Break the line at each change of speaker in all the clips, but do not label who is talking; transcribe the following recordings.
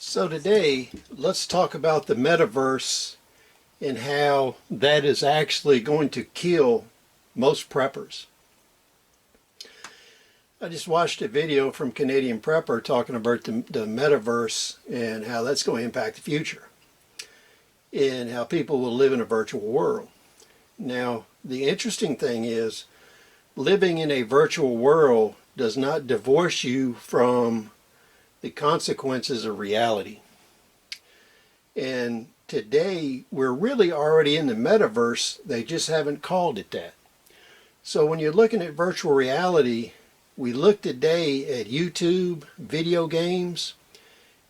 So today, let's talk about the metaverse and how that is actually going to kill most preppers. I just watched a video from Canadian Prepper talking about the metaverse and how that's going to impact the future and how people will live in a virtual world. Now, the interesting thing is living in a virtual world does not divorce you from the consequences of reality. And today we're really already in the metaverse, they just haven't called it that. So when you're looking at virtual reality, we look today at YouTube, video games,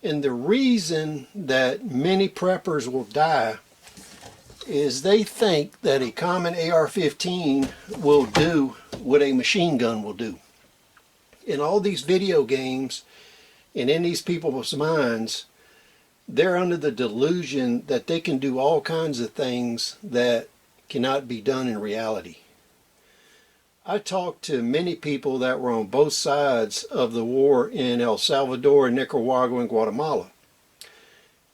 and the reason that many preppers will die is they think that a common AR-15 will do what a machine gun will do. In all these video games and in these people's minds, they're under the delusion that they can do all kinds of things that cannot be done in reality. I talked to many people that were on both sides of the war in El Salvador, Nicaragua, and Guatemala.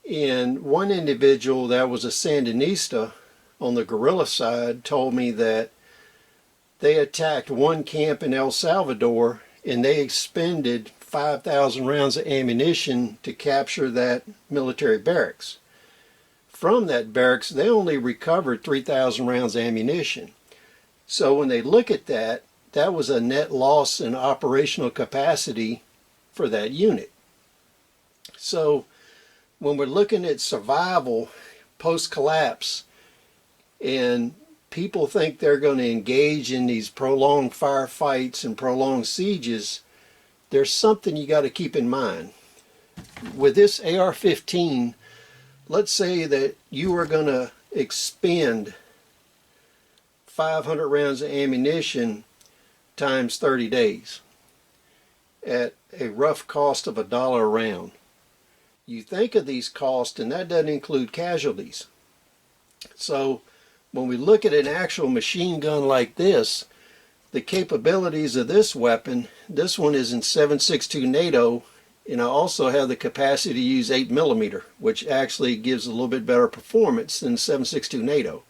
And one individual that was a Sandinista on the guerrilla side told me that they attacked one camp in El Salvador and they expended 5,000 rounds of ammunition to capture that military barracks. From that barracks, they only recovered 3,000 rounds of ammunition. So when they look at that, that was a net loss in operational capacity for that unit. So when we're looking at survival post-collapse and people think they're going to engage in these prolonged firefights and prolonged sieges, there's something you got to keep in mind. With this AR-15, let's say that you are going to expend 500 rounds of ammunition times 30 days at a rough cost of $1 a round. You think of these costs, and that doesn't include casualties. So when we look at an actual machine gun like this, the capabilities of this weapon, this one is in 7.62 NATO, and I also have the capacity to use 8mm, which actually gives a little bit better performance than 7.62 NATO.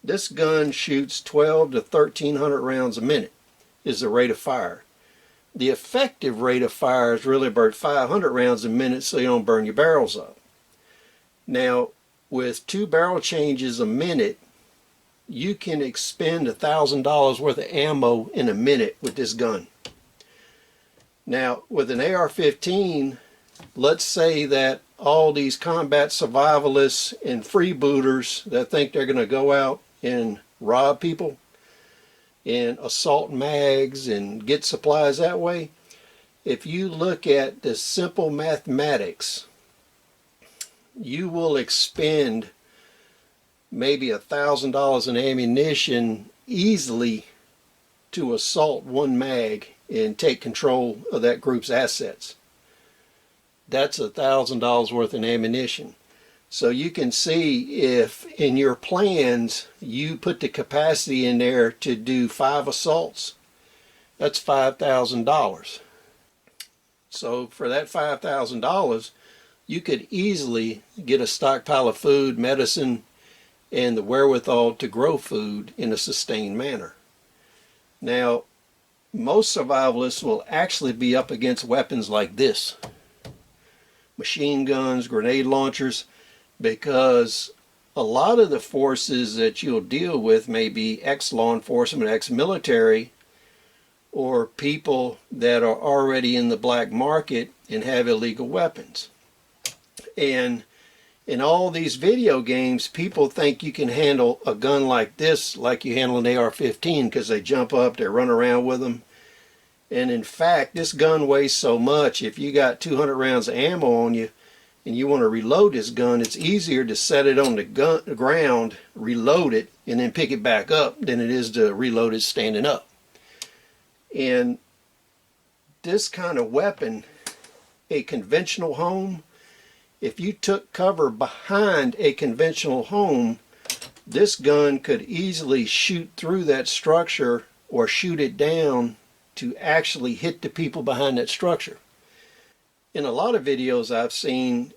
This gun shoots 12 to 1,300 rounds a minute is the rate of fire. The effective rate of fire is really about 500 rounds a minute, so you don't burn your barrels up. Now, with 2 barrel changes a minute, you can expend $1,000 worth of ammo in a minute with this gun. Now, with an AR-15, let's say that all these combat survivalists and freebooters that think they're going to go out and rob people and assault mags and get supplies that way. If you look at the simple mathematics, you will expend maybe $1,000 in ammunition easily to assault one mag and take control of that group's assets. That's $1,000 worth in ammunition. So you can see if in your plans you put the capacity in there to do 5 assaults, that's $5,000. So for that $5,000, you could easily get a stockpile of food, medicine, and the wherewithal to grow food in a sustained manner. Now, most survivalists will actually be up against weapons like this. Machine guns, grenade launchers, because a lot of the forces that you'll deal with may be ex-law enforcement, ex-military, or people that are already in the black market and have illegal weapons. And in all these video games, people think you can handle a gun like this like you handle an AR-15 because they jump up, they run around with them. And in fact, this gun weighs so much, if you got 200 rounds of ammo on you and you want to reload this gun, it's easier to set it on the ground, reload it, and then pick it back up than it is to reload it standing up. And this kind of weapon, a conventional home, if you took cover behind a conventional home, this gun could easily shoot through that structure or shoot it down to actually hit the people behind that structure. In a lot of videos I've seen,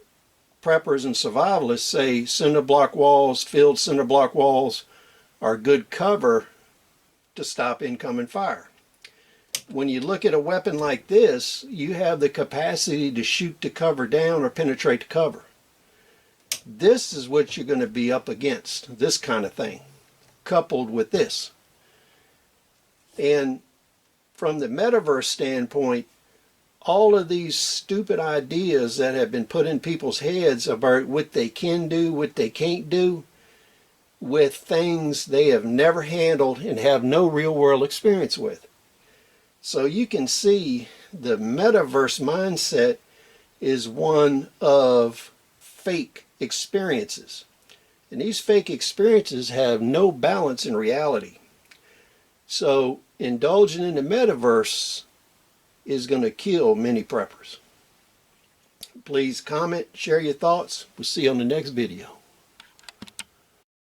preppers and survivalists say cinder block walls, filled cinder block walls are good cover to stop incoming fire. When you look at a weapon like this, you have the capacity to shoot the cover down or penetrate the cover. This is what you're going to be up against, this kind of thing, coupled with this. And from the metaverse standpoint, all of these stupid ideas that have been put in people's heads about what they can do, what they can't do, with things they have never handled and have no real world experience with. So you can see the metaverse mindset is one of fake experiences. And these fake experiences have no balance in reality. So indulging in the metaverse is going to kill many preppers. Please comment, share your thoughts. We'll see you on the next video.